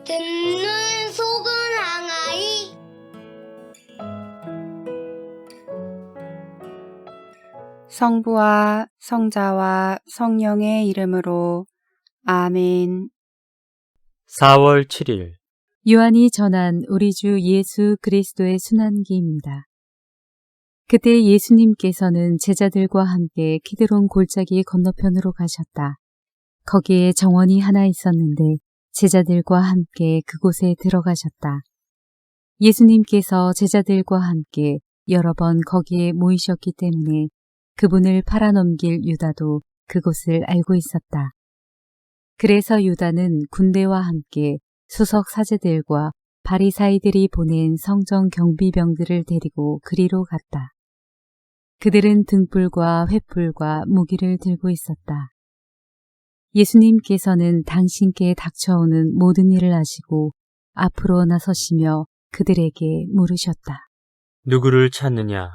듣는 속은 항아리. 성부와 성자와 성령의 이름으로 아멘. 4월 7일 요한이 전한 우리 주 예수 그리스도의 순환기입니다. 그때 예수님께서는 제자들과 함께 키드론 골짜기 건너편으로 가셨다. 거기에 정원이 하나 있었는데 제자들과 함께 그곳에 들어가셨다. 예수님께서 제자들과 함께 여러 번 거기에 모이셨기 때문에 그분을 팔아넘길 유다도 그곳을 알고 있었다. 그래서 유다는 군대와 함께 수석 사제들과 바리사이들이 보낸 성전 경비병들을 데리고 그리로 갔다. 그들은 등불과 횃불과 무기를 들고 있었다. 예수님께서는 당신께 닥쳐오는 모든 일을 아시고 앞으로 나서시며 그들에게 물으셨다. 누구를 찾느냐?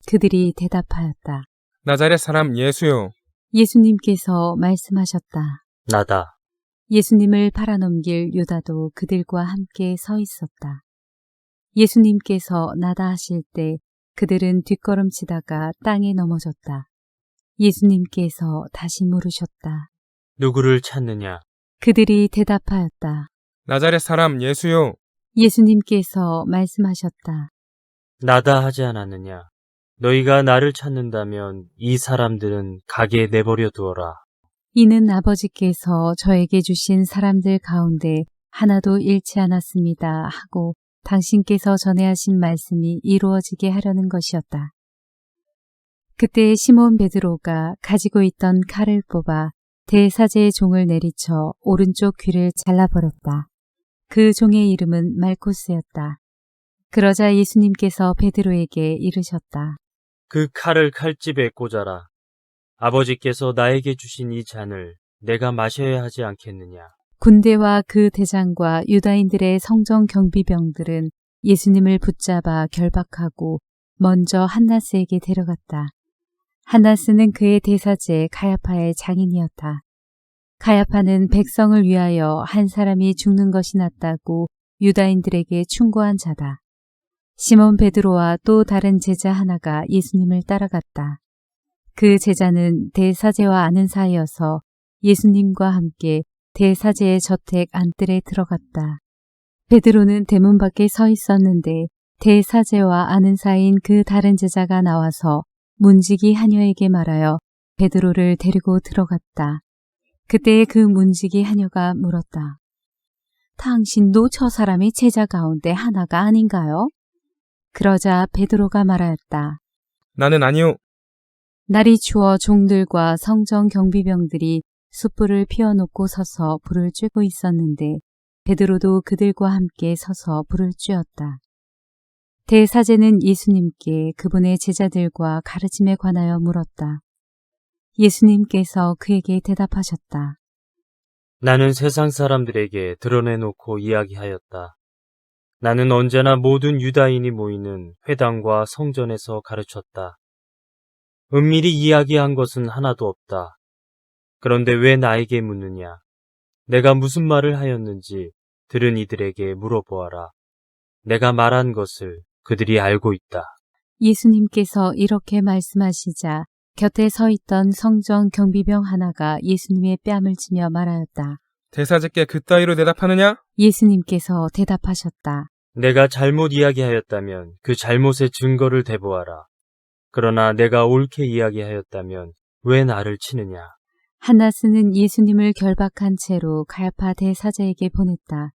그들이 대답하였다. 나자렛 사람 예수요. 예수님께서 말씀하셨다. 나다. 예수님을 팔아넘길 유다도 그들과 함께 서 있었다. 예수님께서 나다 하실 때 그들은 뒷걸음치다가 땅에 넘어졌다. 예수님께서 다시 물으셨다. 누구를 찾느냐? 그들이 대답하였다. 나자렛 사람 예수요. 예수님께서 말씀하셨다. 나다 하지 않았느냐? 너희가 나를 찾는다면 이 사람들은 가게 내버려 두어라. 이는 아버지께서 저에게 주신 사람들 가운데 하나도 잃지 않았습니다 하고 당신께서 전해 하신 말씀이 이루어지게 하려는 것이었다. 그때 시몬 베드로가 가지고 있던 칼을 뽑아 대사제의 종을 내리쳐 오른쪽 귀를 잘라버렸다. 그 종의 이름은 말코스였다. 그러자 예수님께서 베드로에게 이르셨다. 그 칼을 칼집에 꽂아라. 아버지께서 나에게 주신 이 잔을 내가 마셔야 하지 않겠느냐? 군대와 그 대장과 유다인들의 성전 경비병들은 예수님을 붙잡아 결박하고 먼저 한나스에게 데려갔다. 한나스는 그의 대사제 가야파의 장인이었다. 가야파는 백성을 위하여 한 사람이 죽는 것이 낫다고 유다인들에게 충고한 자다. 시몬 베드로와 또 다른 제자 하나가 예수님을 따라갔다. 그 제자는 대사제와 아는 사이여서 예수님과 함께 대사제의 저택 안뜰에 들어갔다. 베드로는 대문 밖에 서 있었는데 대사제와 아는 사이인 그 다른 제자가 나와서 문지기 하녀에게 말하여 베드로를 데리고 들어갔다. 그때 그 문지기 하녀가 물었다. 당신도 저 사람의 제자 가운데 하나가 아닌가요? 그러자 베드로가 말하였다. 나는 아니요. 날이 추워 종들과 성전 경비병들이 숯불을 피워놓고 서서 불을 쬐고 있었는데 베드로도 그들과 함께 서서 불을 쬐었다. 대사제는 예수님께 그분의 제자들과 가르침에 관하여 물었다. 예수님께서 그에게 대답하셨다. 나는 세상 사람들에게 드러내놓고 이야기하였다. 나는 언제나 모든 유다인이 모이는 회당과 성전에서 가르쳤다. 은밀히 이야기한 것은 하나도 없다. 그런데 왜 나에게 묻느냐? 내가 무슨 말을 하였는지 들은 이들에게 물어보아라. 내가 말한 것을 그들이 알고 있다. 예수님께서 이렇게 말씀하시자 곁에 서 있던 성전 경비병 하나가 예수님의 뺨을 치며 말하였다. 대사제께 그따위로 대답하느냐? 예수님께서 대답하셨다. 내가 잘못 이야기하였다면 그 잘못의 증거를 대보아라. 그러나 내가 옳게 이야기하였다면 왜 나를 치느냐? 한나스는 예수님을 결박한 채로 가야파 대사제에게 보냈다.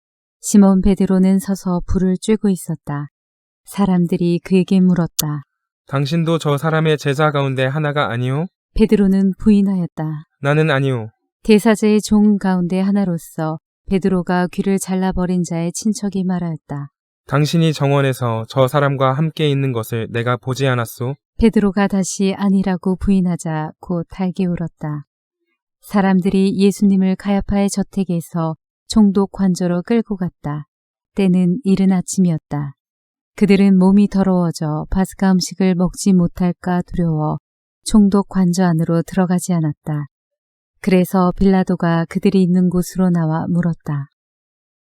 시몬 베드로는 서서 불을 쬐고 있었다. 사람들이 그에게 물었다. 당신도 저 사람의 제자 가운데 하나가 아니요? 베드로는 부인하였다. 나는 아니요. 대사제의 종 가운데 하나로서 베드로가 귀를 잘라버린 자의 친척이 말하였다. 당신이 정원에서 저 사람과 함께 있는 것을 내가 보지 않았소? 베드로가 다시 아니라고 부인하자 곧 달게 울었다. 사람들이 예수님을 가야파의 저택에서 총독 관저로 끌고 갔다. 때는 이른 아침이었다. 그들은 몸이 더러워져 파스가 음식을 먹지 못할까 두려워 총독 관저 안으로 들어가지 않았다. 그래서 빌라도가 그들이 있는 곳으로 나와 물었다.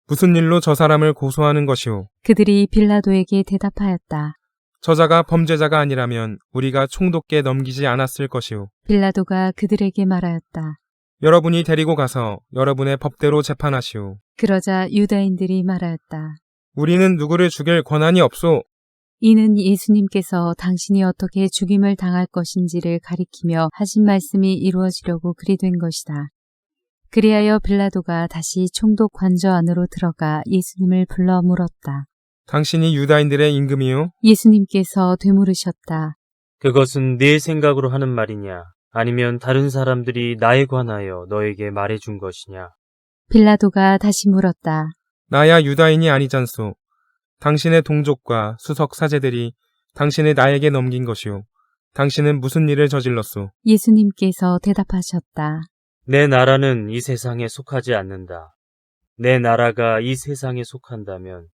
무슨 일로 저 사람을 고소하는 것이오? 그들이 빌라도에게 대답하였다. 저자가 범죄자가 아니라면 우리가 총독께 넘기지 않았을 것이오. 빌라도가 그들에게 말하였다. 여러분이 데리고 가서 여러분의 법대로 재판하시오. 그러자 유다인들이 말하였다. 우리는 누구를 죽일 권한이 없소. 이는 예수님께서 당신이 어떻게 죽임을 당할 것인지를 가리키며 하신 말씀이 이루어지려고 그리 된 것이다. 그리하여 빌라도가 다시 총독 관저 안으로 들어가 예수님을 불러 물었다. 당신이 유다인들의 임금이요? 예수님께서 되물으셨다. 그것은 네 생각으로 하는 말이냐? 아니면 다른 사람들이 나에 관하여 너에게 말해준 것이냐? 빌라도가 다시 물었다. 나야 유다인이 아니잖소. 당신의 동족과 수석 사제들이 당신을 나에게 넘긴 것이오. 당신은 무슨 일을 저질렀소? 예수님께서 대답하셨다. 내 나라는 이 세상에 속하지 않는다. 내 나라가 이 세상에 속한다면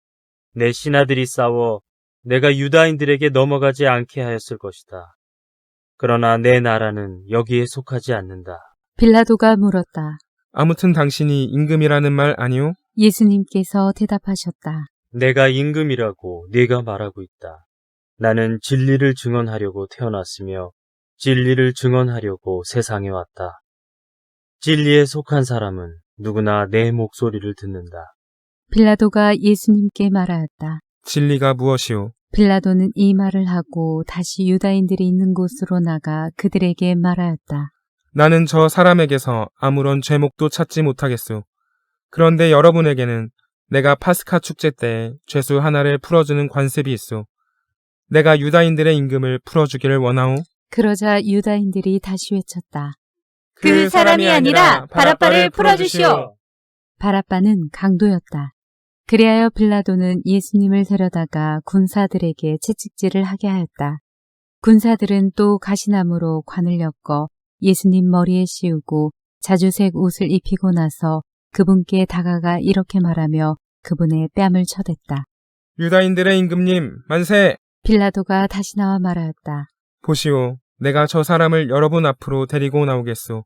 내 신하들이 싸워 내가 유다인들에게 넘어가지 않게 하였을 것이다. 그러나 내 나라는 여기에 속하지 않는다. 빌라도가 물었다. 아무튼 당신이 임금이라는 말 아니오? 예수님께서 대답하셨다. 내가 임금이라고 네가 말하고 있다. 나는 진리를 증언하려고 태어났으며 진리를 증언하려고 세상에 왔다. 진리에 속한 사람은 누구나 내 목소리를 듣는다. 빌라도가 예수님께 말하였다. 진리가 무엇이오? 빌라도는 이 말을 하고 다시 유다인들이 있는 곳으로 나가 그들에게 말하였다. 나는 저 사람에게서 아무런 죄목도 찾지 못하겠소. 그런데 여러분에게는 내가 파스카 축제 때 죄수 하나를 풀어주는 관습이 있소. 내가 유다인들의 임금을 풀어주기를 원하오. 그러자 유다인들이 다시 외쳤다. 그 사람이 아니라 바라바를 풀어주시오. 바라바는 강도였다. 그리하여 빌라도는 예수님을 데려다가 군사들에게 채찍질을 하게 하였다. 군사들은 또 가시나무로 관을 엮어 예수님 머리에 씌우고 자주색 옷을 입히고 나서 그분께 다가가 이렇게 말하며 그분의 뺨을 쳐댔다. 유다인들의 임금님, 만세! 빌라도가 다시 나와 말하였다. 보시오, 내가 저 사람을 여러분 앞으로 데리고 나오겠소.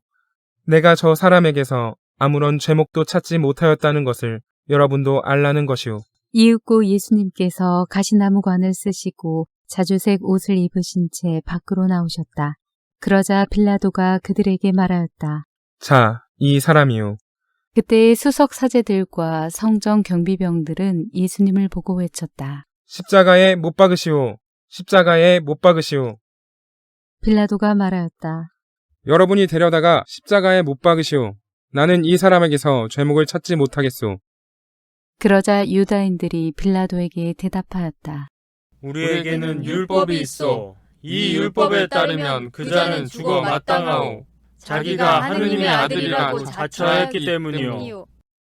내가 저 사람에게서 아무런 죄목도 찾지 못하였다는 것을 여러분도 알라는 것이오. 이윽고 예수님께서 가시나무관을 쓰시고 자주색 옷을 입으신 채 밖으로 나오셨다. 그러자 빌라도가 그들에게 말하였다. 자, 이 사람이요. 그때 수석 사제들과 성정 경비병들은 예수님을 보고 외쳤다. 십자가에 못 박으시오. 십자가에 못 박으시오. 빌라도가 말하였다. 여러분이 데려다가 십자가에 못 박으시오. 나는 이 사람에게서 죄목을 찾지 못하겠소. 그러자 유다인들이 빌라도에게 대답하였다. 우리에게는 율법이 있어. 이 율법에 따르면 그 자는 죽어 마땅하오. 자기가 하느님의 아들이라고 자처하였기 때문이요.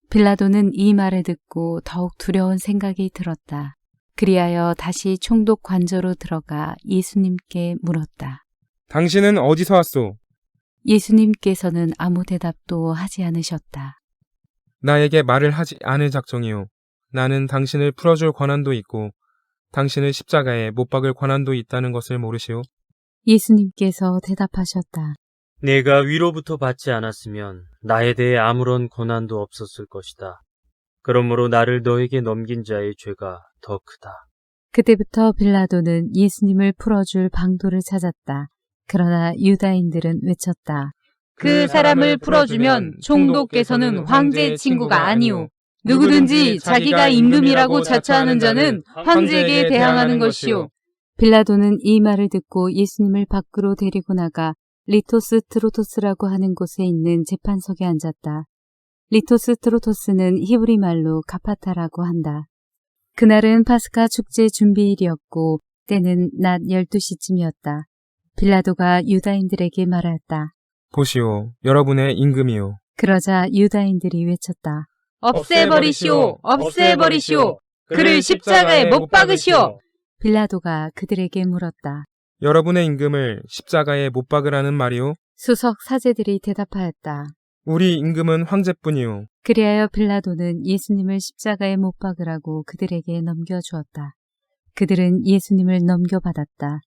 빌라도는 이 말을 듣고 더욱 두려운 생각이 들었다. 그리하여 다시 총독 관저로 들어가 예수님께 물었다. 당신은 어디서 왔소? 예수님께서는 아무 대답도 하지 않으셨다. 나에게 말을 하지 않을 작정이오. 나는 당신을 풀어줄 권한도 있고 당신을 십자가에 못 박을 권한도 있다는 것을 모르시오? 예수님께서 대답하셨다. 내가 위로부터 받지 않았으면 나에 대해 아무런 고난도 없었을 것이다. 그러므로 나를 너에게 넘긴 자의 죄가 더 크다. 그때부터 빌라도는 예수님을 풀어줄 방도를 찾았다. 그러나 유다인들은 외쳤다. 그 사람을 풀어주면 총독께서는 황제의 친구가 아니오. 누구든지 자기가 임금이라고 자처하는 자는 황제에게 대항하는 것이오. 빌라도는 이 말을 듣고 예수님을 밖으로 데리고 나가 리토스 트로토스라고 하는 곳에 있는 재판석에 앉았다. 리토스 트로토스는 히브리 말로 가파타라고 한다. 그날은 파스카 축제 준비일이었고 때는 낮 12시쯤이었다. 빌라도가 유다인들에게 말하였다. 보시오, 여러분의 임금이요. 그러자 유다인들이 외쳤다. 없애버리시오. 없애버리시오. 그를 십자가에 못 박으시오. 빌라도가 그들에게 물었다. 여러분의 임금을 십자가에 못 박으라는 말이오? 수석 사제들이 대답하였다. 우리 임금은 황제뿐이오. 그리하여 빌라도는 예수님을 십자가에 못 박으라고 그들에게 넘겨주었다. 그들은 예수님을 넘겨받았다.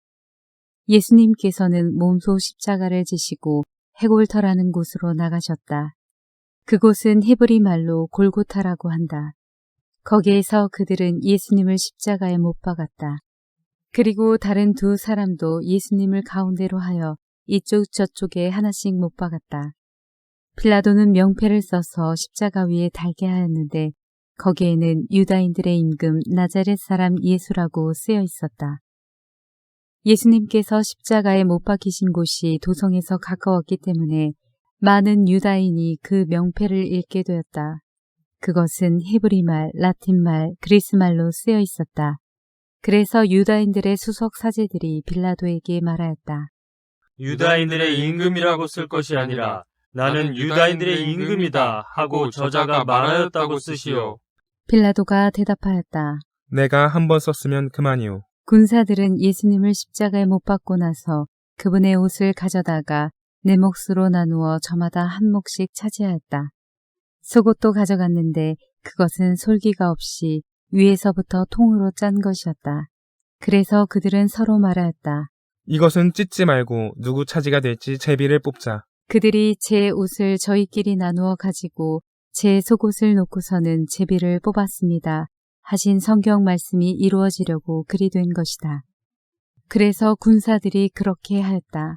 예수님께서는 몸소 십자가를 지시고 해골터라는 곳으로 나가셨다. 그곳은 히브리 말로 골고타라고 한다. 거기에서 그들은 예수님을 십자가에 못 박았다. 그리고 다른 두 사람도 예수님을 가운데로 하여 이쪽 저쪽에 하나씩 못 박았다. 빌라도는 명패를 써서 십자가 위에 달게 하였는데 거기에는 유다인들의 임금 나자렛 사람 예수라고 쓰여 있었다. 예수님께서 십자가에 못 박히신 곳이 도성에서 가까웠기 때문에 많은 유다인이 그 명패를 읽게 되었다. 그것은 히브리말, 라틴말, 그리스말로 쓰여 있었다. 그래서 유다인들의 수석 사제들이 빌라도에게 말하였다. 유다인들의 임금이라고 쓸 것이 아니라 나는 유다인들의 임금이다 하고 저자가 말하였다고 쓰시오. 빌라도가 대답하였다. 내가 한 번 썼으면 그만이오. 군사들은 예수님을 십자가에 못 박고 나서 그분의 옷을 가져다가 네 몫으로 나누어 저마다 한 몫씩 차지하였다. 속옷도 가져갔는데 그것은 솔기가 없이 위에서부터 통으로 짠 것이었다. 그래서 그들은 서로 말하였다. 이것은 찢지 말고 누구 차지가 될지 제비를 뽑자. 그들이 제 옷을 저희끼리 나누어 가지고 제 속옷을 놓고서는 제비를 뽑았습니다. 하신 성경 말씀이 이루어지려고 그리 된 것이다. 그래서 군사들이 그렇게 하였다.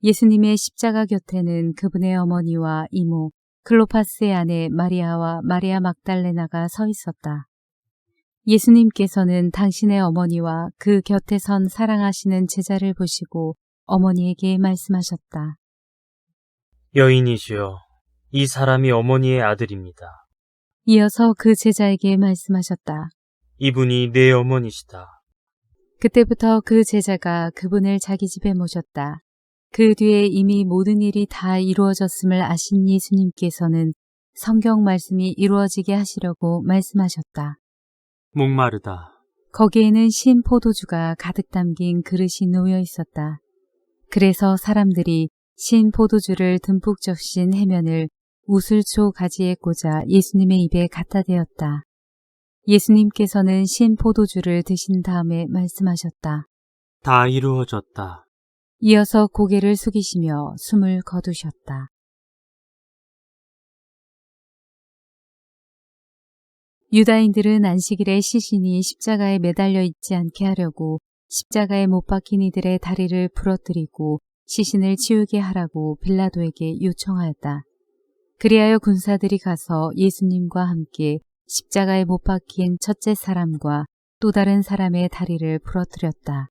예수님의 십자가 곁에는 그분의 어머니와 이모, 클로파스의 아내 마리아와 마리아 막달레나가 서 있었다. 예수님께서는 당신의 어머니와 그 곁에 선 사랑하시는 제자를 보시고 어머니에게 말씀하셨다. 여인이시여, 이 사람이 어머니의 아들입니다. 이어서 그 제자에게 말씀하셨다. 이분이 내 어머니시다. 그때부터 그 제자가 그분을 자기 집에 모셨다. 그 뒤에 이미 모든 일이 다 이루어졌음을 아신 예수님께서는 성경 말씀이 이루어지게 하시려고 말씀하셨다. 목마르다. 거기에는 신 포도주가 가득 담긴 그릇이 놓여 있었다. 그래서 사람들이 신 포도주를 듬뿍 적신 해면을 우슬초 가지에 꽂아 예수님의 입에 갖다 대었다. 예수님께서는 신 포도주를 드신 다음에 말씀하셨다. 다 이루어졌다. 이어서 고개를 숙이시며 숨을 거두셨다. 유다인들은 안식일에 시신이 십자가에 매달려 있지 않게 하려고 십자가에 못 박힌 이들의 다리를 부러뜨리고 시신을 치우게 하라고 빌라도에게 요청하였다. 그리하여 군사들이 가서 예수님과 함께 십자가에 못 박힌 첫째 사람과 또 다른 사람의 다리를 부러뜨렸다.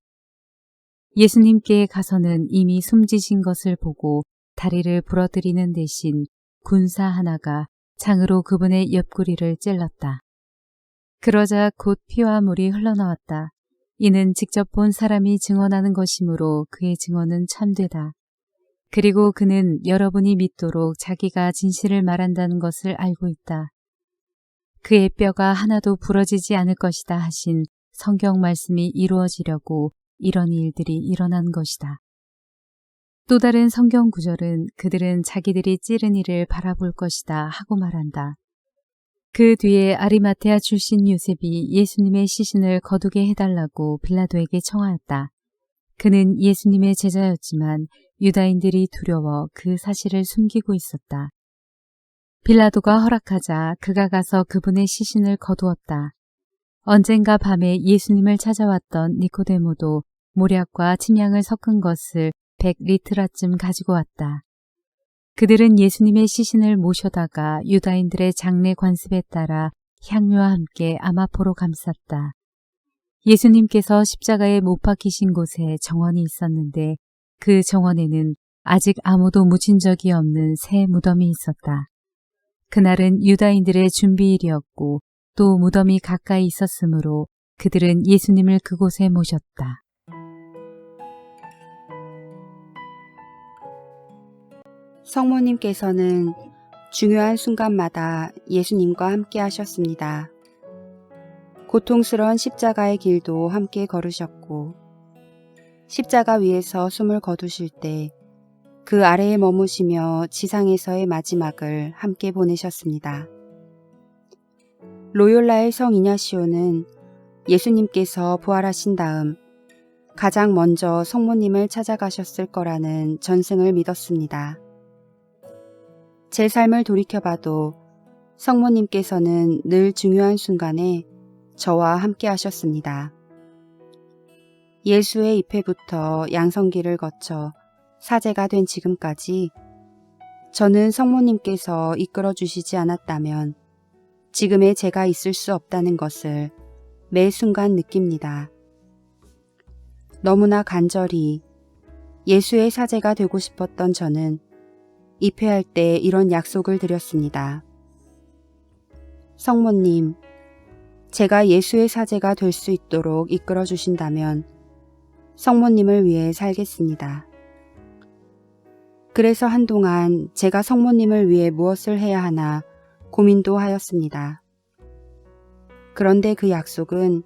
예수님께 가서는 이미 숨지신 것을 보고 다리를 부러뜨리는 대신 군사 하나가 창으로 그분의 옆구리를 찔렀다. 그러자 곧 피와 물이 흘러나왔다. 이는 직접 본 사람이 증언하는 것이므로 그의 증언은 참되다. 그리고 그는 여러분이 믿도록 자기가 진실을 말한다는 것을 알고 있다. 그의 뼈가 하나도 부러지지 않을 것이다 하신 성경 말씀이 이루어지려고 이런 일들이 일어난 것이다. 또 다른 성경 구절은 그들은 자기들이 찌른 이를 바라볼 것이다 하고 말한다. 그 뒤에 아리마테아 출신 요셉이 예수님의 시신을 거두게 해달라고 빌라도에게 청하였다. 그는 예수님의 제자였지만 유다인들이 두려워 그 사실을 숨기고 있었다. 빌라도가 허락하자 그가 가서 그분의 시신을 거두었다. 언젠가 밤에 예수님을 찾아왔던 니코데모도 모략과 침향을 섞은 것을 100리트라쯤 가지고 왔다. 그들은 예수님의 시신을 모셔다가 유다인들의 장례 관습에 따라 향료와 함께 아마포로 감쌌다. 예수님께서 십자가에 못 박히신 곳에 정원이 있었는데 그 정원에는 아직 아무도 묻힌 적이 없는 새 무덤이 있었다. 그날은 유다인들의 준비일이었고 또 무덤이 가까이 있었으므로 그들은 예수님을 그곳에 모셨다. 성모님께서는 중요한 순간마다 예수님과 함께 하셨습니다. 고통스러운 십자가의 길도 함께 걸으셨고 십자가 위에서 숨을 거두실 때 그 아래에 머무시며 지상에서의 마지막을 함께 보내셨습니다. 로욜라의 성 이냐시오는 예수님께서 부활하신 다음 가장 먼저 성모님을 찾아가셨을 거라는 전승을 믿었습니다. 제 삶을 돌이켜봐도 성모님께서는 늘 중요한 순간에 저와 함께 하셨습니다. 예수의 입회부터 양성기를 거쳐 사제가 된 지금까지 저는 성모님께서 이끌어 주시지 않았다면 지금의 제가 있을 수 없다는 것을 매 순간 느낍니다. 너무나 간절히 예수의 사제가 되고 싶었던 저는 입회할 때 이런 약속을 드렸습니다. 성모님, 제가 예수의 사제가 될 수 있도록 이끌어 주신다면 성모님을 위해 살겠습니다. 그래서 한동안 제가 성모님을 위해 무엇을 해야 하나 고민도 하였습니다. 그런데 그 약속은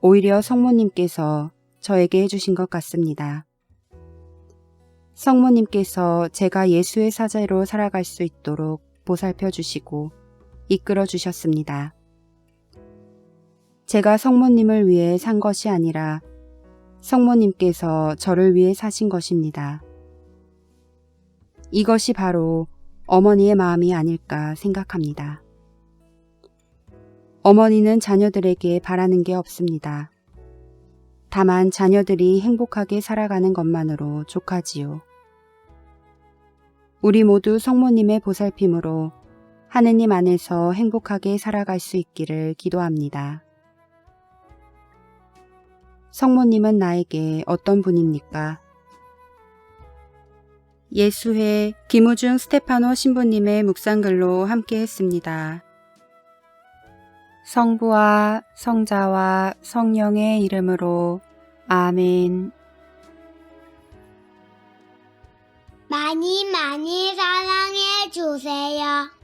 오히려 성모님께서 저에게 해주신 것 같습니다. 성모님께서 제가 예수의 사제로 살아갈 수 있도록 보살펴 주시고 이끌어 주셨습니다. 제가 성모님을 위해 산 것이 아니라 성모님께서 저를 위해 사신 것입니다. 이것이 바로 어머니의 마음이 아닐까 생각합니다. 어머니는 자녀들에게 바라는 게 없습니다. 다만 자녀들이 행복하게 살아가는 것만으로 족하지요. 우리 모두 성모님의 보살핌으로 하느님 안에서 행복하게 살아갈 수 있기를 기도합니다. 성모님은 나에게 어떤 분입니까? 예수회 김우중 스테파노 신부님의 묵상글로 함께 했습니다. 성부와 성자와 성령의 이름으로 아멘. 많이 많이 사랑해 주세요.